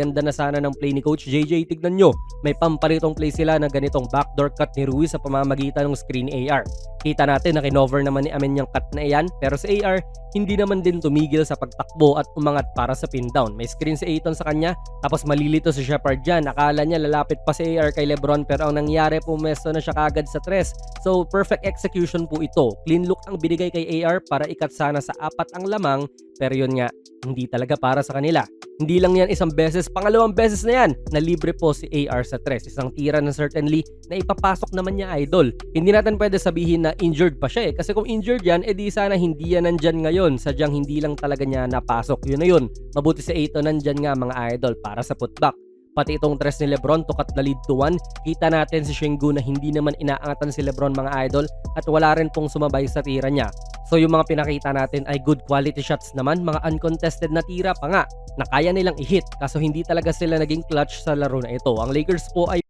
ganda na sana ng play ni Coach JJ. Tignan nyo, may pamparitong play sila na ganitong backdoor cut ni Ruiz sa pamamagitan ng screen AR. Kita natin na kinover naman ni Amen yung cut na iyan, pero sa AR, hindi naman din tumigil sa pagtakbo at umangat para sa pin down. May screen si Ayton sa kanya, tapos malilito si Shepard dyan. Akala niya lalapit pa si AR kay Lebron, pero ang nangyari, pumesto na siya kagad sa tres. So perfect execution po ito. Clean look ang binigay kay AR para ikat sana sa 4 ang lamang, pero yun nga, hindi talaga para sa kanila. Hindi lang yan isang beses, pangalawang beses na yan na libre po si AR sa tres. Isang tira na certainly na ipapasok naman niya, idol. Hindi natin pwede sabihin na injured pa siya kasi kung injured yan, edi sana hindi yan nandyan ngayon. Sadyang hindi lang talaga niya napasok. Yun na yun. Mabuti si Ayton nandyan nga, mga idol, para sa putback. Pati itong tres ni Lebron to cut the lead to 1. Kita natin si Sengun na hindi naman inaangatan si Lebron, mga idol, at wala rin pong sumabay sa tira niya. So yung mga pinakita natin ay good quality shots naman, mga uncontested na tira pa nga na kaya nilang i-hit, kaso hindi talaga sila naging clutch sa laro na ito. Ang Lakers po ay